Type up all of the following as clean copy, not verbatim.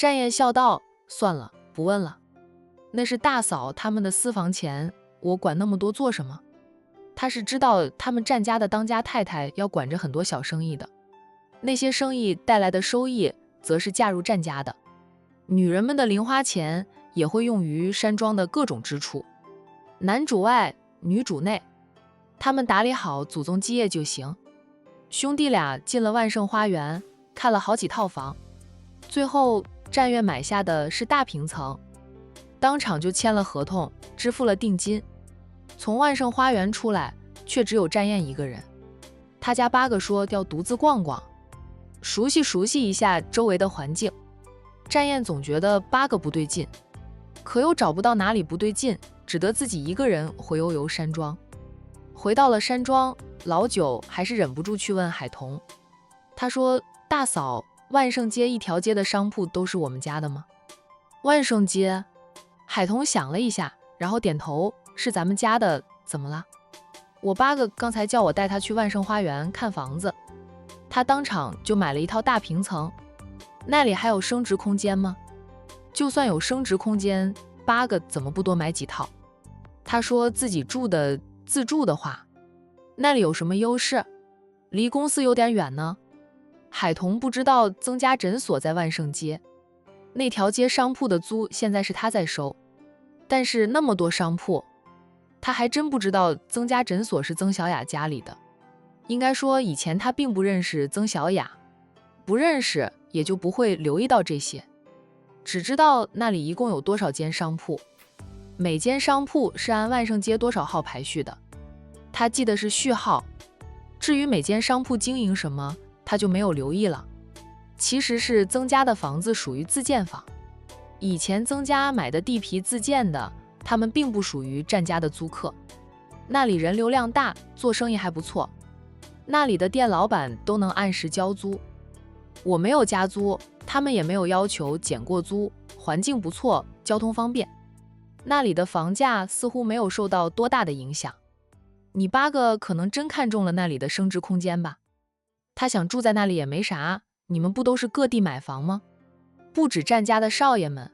战燕笑道：算了，不问了。那是大嫂他们的私房钱，我管那么多做什么？他是知道他们战家的当家太太要管着很多小生意的，那些生意带来的收益则是嫁入战家的。女人们的零花钱也会用于山庄的各种支出，男主外，女主内，他们打理好祖宗基业就行。兄弟俩进了万盛花园，看了好几套房，最后战月买下的是大平层，当场就签了合同，支付了定金。从万盛花园出来，却只有战燕一个人。他家8个说要独自逛逛，熟悉一下周围的环境。战燕总觉得8个不对劲，可又找不到哪里不对劲，只得自己一个人回悠悠山庄。回到了山庄，老九还是忍不住去问海童。他说：大嫂，万盛街一条街的商铺都是我们家的吗？万盛街？海童想了一下，然后点头，是咱们家的，怎么了？我8个刚才叫我带他去万盛花园看房子，他当场就买了一套大平层。那里还有升值空间吗？就算有升值空间，8个怎么不多买几套？他说自己自住的话，那里有什么优势？离公司有点远呢。海童不知道曾家诊所在万盛街，那条街商铺的租现在是他在收，但是那么多商铺，他还真不知道曾家诊所是曾小雅家里的。应该说以前他并不认识曾小雅，不认识也就不会留意到这些，只知道那里一共有多少间商铺，每间商铺是按万盛街多少号排序的，他记得是序号。至于每间商铺经营什么，他就没有留意了。其实是曾家的房子属于自建房，以前曾家买的地皮自建的，他们并不属于战家的租客。那里人流量大，做生意还不错，那里的店老板都能按时交租。我没有加租，他们也没有要求减过租，环境不错，交通方便，那里的房价似乎没有受到多大的影响。你8个可能真看中了那里的升值空间吧？他想住在那里也没啥，你们不都是各地买房吗？不止战家的少爷们，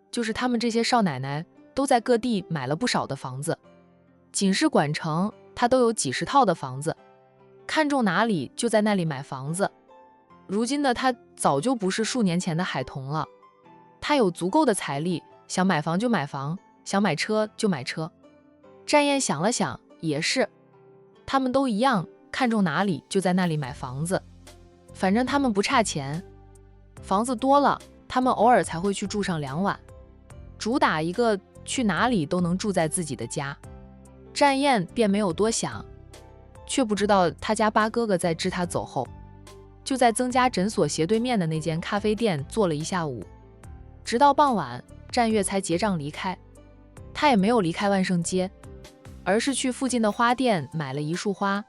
就是他们这些少奶奶都在各地买了不少的房子，仅是管城他都有几10套的房子，看中哪里就在那里买房子。如今的他早就不是数年前的海童了，他有足够的财力，想买房就买房，想买车就买车。战燕想了想，也是，他们都一样，看中哪里就在那里买房子，反正他们不差钱，房子多了，他们偶尔才会去住上2晚，主打一个去哪里都能住在自己的家。战燕便没有多想，却不知道他家8哥哥在知他走后，就在曾家诊所斜对面的那间咖啡店坐了一下午，直到傍晚，战月才结账离开。他也没有离开万盛街，而是去附近的花店买了一束花，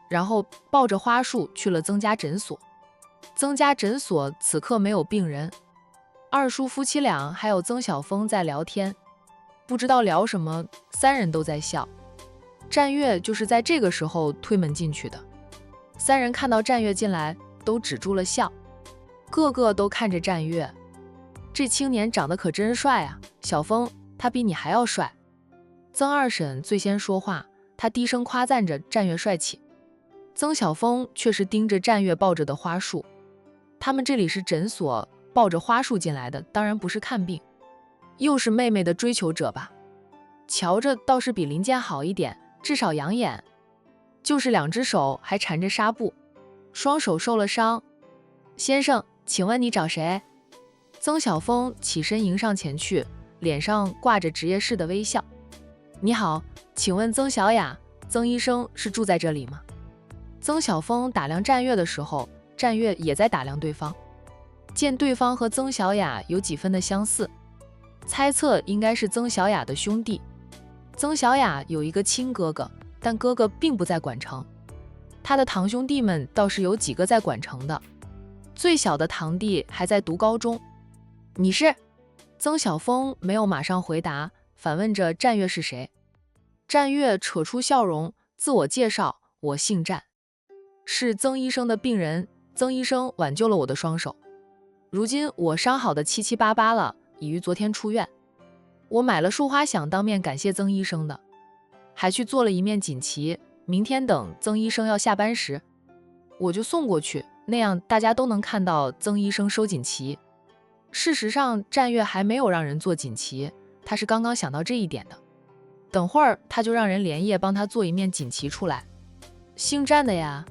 然后抱着花束去了曾家诊所。曾家诊所此刻没有病人，二叔夫妻俩还有曾小峰在聊天，不知道聊什么，3人都在笑。战月就是在这个时候推门进去的，3人看到战月进来都止住了笑，个个都看着战月。这青年长得可真帅啊，小峰，他比你还要帅。曾二婶最先说话，她低声夸赞着战月帅气。曾小峰却是盯着战月抱着的花束。他们这里是诊所，抱着花束进来的当然不是看病，又是妹妹的追求者吧？瞧着倒是比林健好一点，至少养眼，就是2只手还缠着纱布，双手受了伤。先生，请问你找谁？曾小峰起身迎上前去，脸上挂着职业式的微笑。你好，请问曾小雅，曾医生是住在这里吗？曾小峰打量战月的时候，战月也在打量对方，见对方和曾小雅有几分的相似，猜测应该是曾小雅的兄弟。曾小雅有一个亲哥哥，但哥哥并不在管城，他的堂兄弟们倒是有几个在管城的，最小的堂弟还在读高中。你是？曾小峰没有马上回答，反问着战月是谁。战月扯出笑容，自我介绍，我姓战，是曾医生的病人，曾医生挽救了我的双手。如今我伤好的七七八八了，已于昨天出院。我买了束花想当面感谢曾医生的，还去做了一面锦旗，明天等曾医生要下班时，我就送过去，那样大家都能看到曾医生收锦旗。事实上，战月还没有让人做锦旗，他是刚刚想到这一点的。等会儿他就让人连夜帮他做一面锦旗出来。姓战的呀。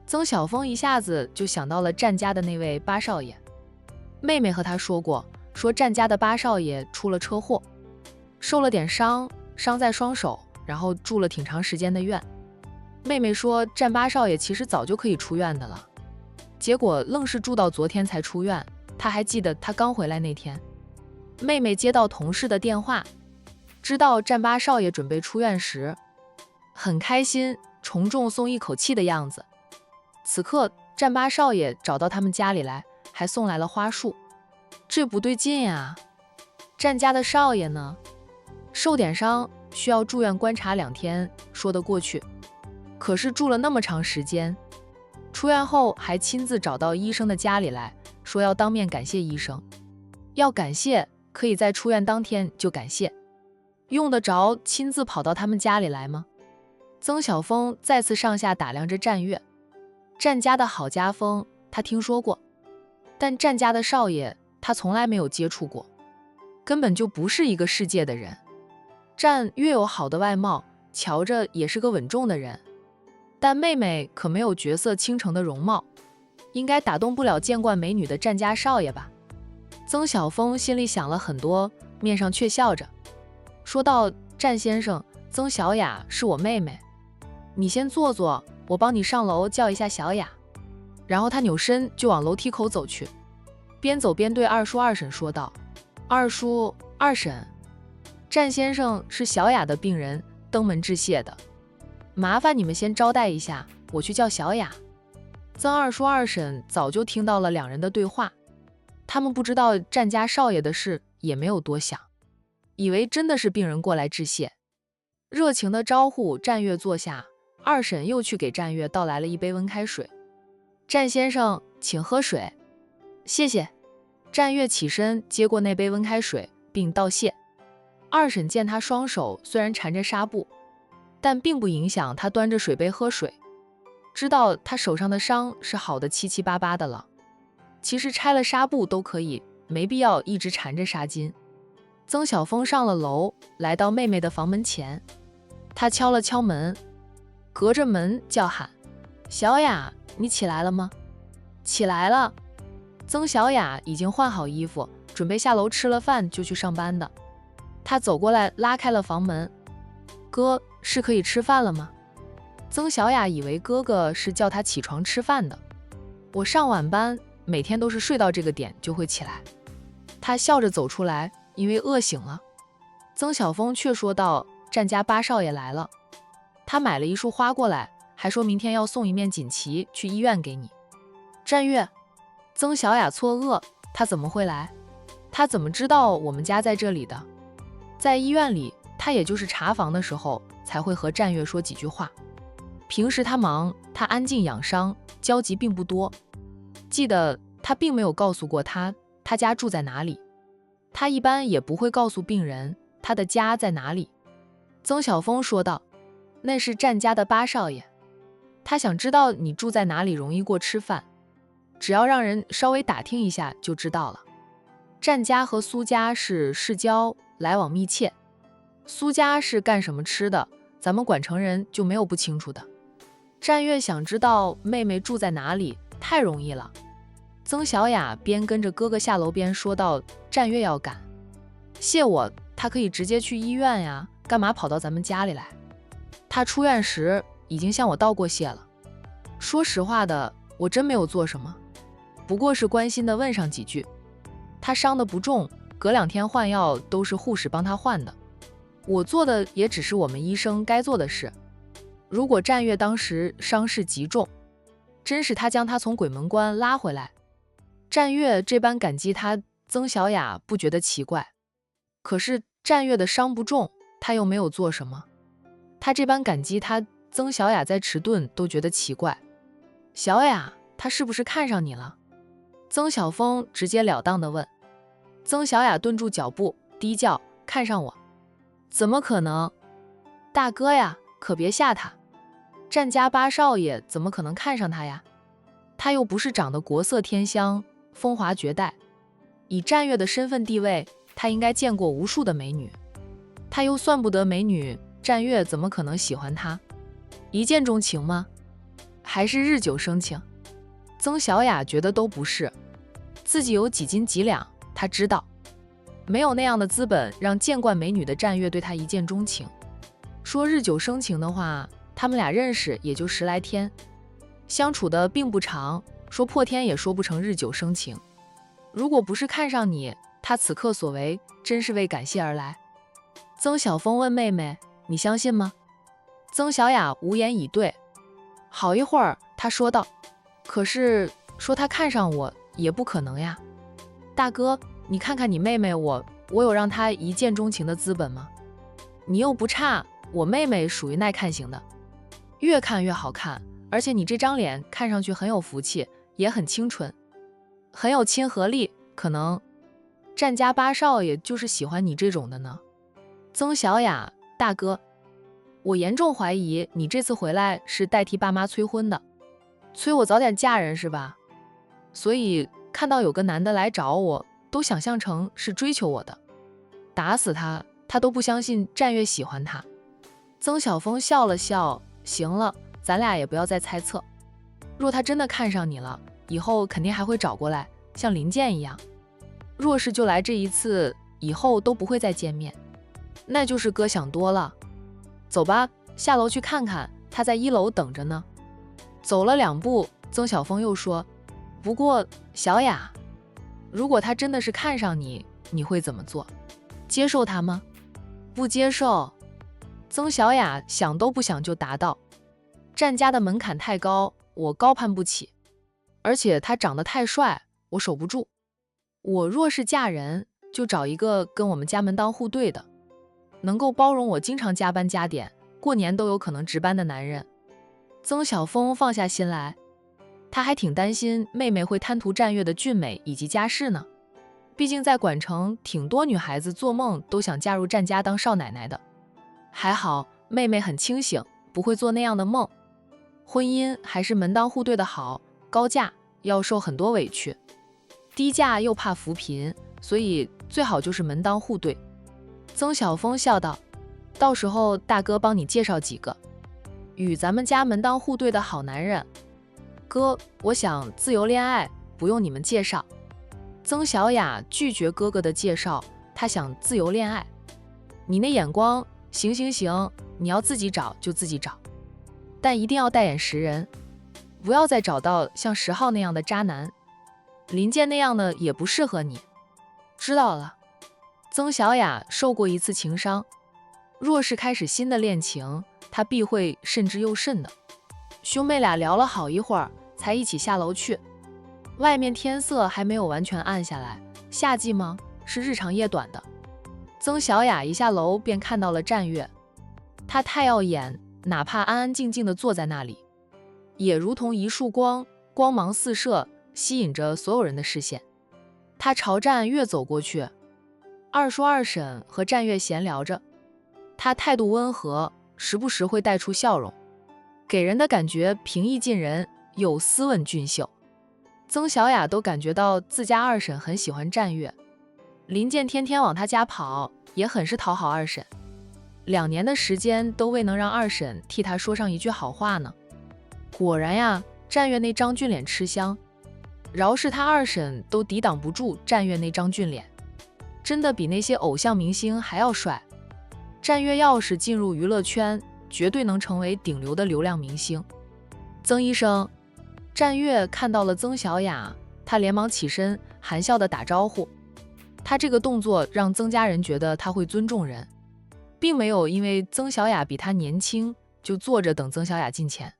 曾晓峰一下子就想到了战家的那位八少爷。妹妹和他说过，说战家的八少爷出了车祸，受了点伤，伤在双手，然后住了挺长时间的院。妹妹说战八少爷其实早就可以出院的了，结果愣是住到昨天才出院。他还记得他刚回来那天，妹妹接到同事的电话，知道战八少爷准备出院时，很开心，重重松一口气的样子。此刻战八少爷找到他们家里来，还送来了花束。这不对劲呀，战家的少爷呢？受点伤，需要住院观察2天，说得过去。可是住了那么长时间，出院后还亲自找到医生的家里来，说要当面感谢医生。要感谢，可以在出院当天就感谢，用得着亲自跑到他们家里来吗？曾晓峰再次上下打量着战月。战家的好家风他听说过，但战家的少爷他从来没有接触过，根本就不是一个世界的人。战月有好的外貌，瞧着也是个稳重的人，但妹妹可没有绝色倾城的容貌，应该打动不了见惯美女的战家少爷吧。曾晓峰心里想了很多，面上却笑着说道，战先生，曾小雅是我妹妹，你先坐坐，我帮你上楼叫一下小雅。然后他扭身就往楼梯口走去，边走边对二叔二婶说道，二叔二婶，战先生是小雅的病人，登门致谢的，麻烦你们先招待一下，我去叫小雅。曾二叔二婶早就听到了两人的对话，他们不知道战家少爷的事，也没有多想，以为真的是病人过来致谢，热情的招呼战月坐下。二婶又去给战月倒来了一杯温开水，战先生请喝水。谢谢。战月起身接过那杯温开水并道谢。二婶见他双手虽然缠着纱布，但并不影响他端着水杯喝水，知道他手上的伤是好的七七八八的了。其实拆了纱布都可以，没必要一直缠着纱巾。曾晓峰上了楼，来到妹妹的房门前，他敲了敲门，隔着门叫喊，小雅，你起来了吗？起来了。曾小雅已经换好衣服，准备下楼吃了饭就去上班的。她走过来拉开了房门，哥，是可以吃饭了吗？曾小雅以为哥哥是叫她起床吃饭的。我上晚班，每天都是睡到这个点就会起来。她笑着走出来，因为饿醒了。曾晓峰却说道，战家八少爷来了，他买了一束花过来，还说明天要送一面锦旗去医院给你。战月，曾小雅错愕，他怎么会来？他怎么知道我们家在这里的？在医院里，他也就是查房的时候才会和战月说几句话，平时他忙，他安静养伤，交集并不多。记得他并没有告诉过他家住在哪里，他一般也不会告诉病人他的家在哪里。曾晓峰说道，那是战家的八少爷，他想知道你住在哪里容易过吃饭，只要让人稍微打听一下就知道了。战家和苏家是世交，来往密切，苏家是干什么吃的，咱们管城人就没有不清楚的。战月想知道妹妹住在哪里，太容易了。曾小雅边跟着哥哥下楼边说道，战月要赶，谢我，他可以直接去医院呀，干嘛跑到咱们家里来？他出院时已经向我道过谢了。说实话的，我真没有做什么，不过是关心的问上几句。他伤得不重，隔2天换药都是护士帮他换的，我做的也只是我们医生该做的事。如果战月当时伤势极重，真是他将他从鬼门关拉回来，战月这般感激他，曾小雅不觉得奇怪。可是战月的伤不重，他又没有做什么，他这般感激他，曾小雅在迟钝都觉得奇怪。小雅，他是不是看上你了？曾小峰直截了当地问。曾小雅顿住脚步，低叫：“看上我？怎么可能？大哥呀，可别吓他。战家八少爷怎么可能看上他呀？他又不是长得国色天香、风华绝代，以战月的身份地位，他应该见过无数的美女。他又算不得美女，战月怎么可能喜欢他？一见钟情吗？还是日久生情？”曾小雅觉得都不是，自己有几斤几两，她知道，没有那样的资本让见惯美女的战月对她一见钟情。说日久生情的话，他们俩认识也就10来天，相处的并不长，说破天也说不成日久生情。如果不是看上你，他此刻所为真是为感谢而来。曾小峰问妹妹：“你相信吗？”曾小雅无言以对。好一会儿，她说道：“可是说他看上我也不可能呀。大哥，你看看你妹妹我有让她一见钟情的资本吗？你又不差，我妹妹属于耐看型的，越看越好看，而且你这张脸看上去很有福气，也很清纯，很有亲和力，可能战家八少爷就是喜欢你这种的呢。”曾小雅：“大哥，我严重怀疑你这次回来是代替爸妈催婚的，催我早点嫁人是吧？所以看到有个男的来找我，都想象成是追求我的，打死他都不相信战月喜欢他。”曾小峰笑了笑：“行了，咱俩也不要再猜测。若他真的看上你了，以后肯定还会找过来，像林健一样。若是就来这一次，以后都不会再见面，那就是哥想多了。走吧，下楼去看看，他在1楼等着呢。”走了2步，曾小峰又说：“不过小雅，如果他真的是看上你，你会怎么做？接受他吗？”“不接受。”曾小雅想都不想就答道：“战家的门槛太高，我高攀不起，而且他长得太帅，我守不住。我若是嫁人，就找一个跟我们家门当户对的，能够包容我经常加班加点，过年都有可能值班的男人。”曾小峰放下心来，他还挺担心妹妹会贪图战月的俊美以及家世呢。毕竟在管城，挺多女孩子做梦都想嫁入战家当少奶奶的。还好妹妹很清醒，不会做那样的梦。婚姻还是门当户对的好，高价要受很多委屈，低价又怕扶贫，所以最好就是门当户对。曾小峰笑道：“到时候大哥帮你介绍几个与咱们家门当户对的好男人。哥，我想自由恋爱，不用你们介绍。”曾小雅拒绝哥哥的介绍，她想自由恋爱。你那眼光，行，你要自己找就自己找，但一定要带眼识人，不要再找到像10号那样的渣男，林健那样的也不适合你。知道了。曾小雅受过一次情伤，若是开始新的恋情，她必会慎之又慎的。兄妹俩聊了好一会儿，才一起下楼去。外面天色还没有完全暗下来，夏季吗？是日长夜短的。曾小雅一下楼便看到了战月，她太耀眼，哪怕安安静静地坐在那里，也如同一束光，光芒四射，吸引着所有人的视线。她朝战月走过去，二叔二婶和战月闲聊着，她态度温和，时不时会带出笑容，给人的感觉平易近人又斯文俊秀。曾小雅都感觉到自家二婶很喜欢战月，林健天天往他家跑，也很是讨好二婶，2年的时间都未能让二婶替他说上一句好话呢。果然呀，战月那张俊脸吃香，饶是他二婶都抵挡不住战月那张俊脸，真的比那些偶像明星还要帅。战月要是进入娱乐圈，绝对能成为顶流的流量明星。曾医生，战月看到了曾小雅，他连忙起身，含笑地打招呼。他这个动作让曾家人觉得他会尊重人，并没有因为曾小雅比他年轻就坐着等曾小雅进前，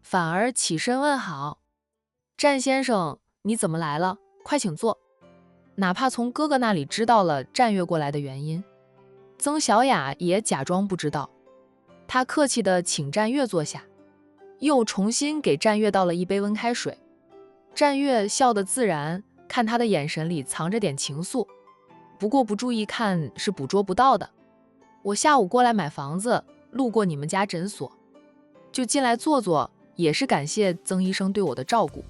反而起身问好：“战先生，你怎么来了？快请坐。”哪怕从哥哥那里知道了战月过来的原因，曾小雅也假装不知道。她客气地请战月坐下，又重新给战月倒了一杯温开水。战月笑得自然，看他的眼神里藏着点情愫，不过不注意看是捕捉不到的。我下午过来买房子，路过你们家诊所，就进来坐坐，也是感谢曾医生对我的照顾。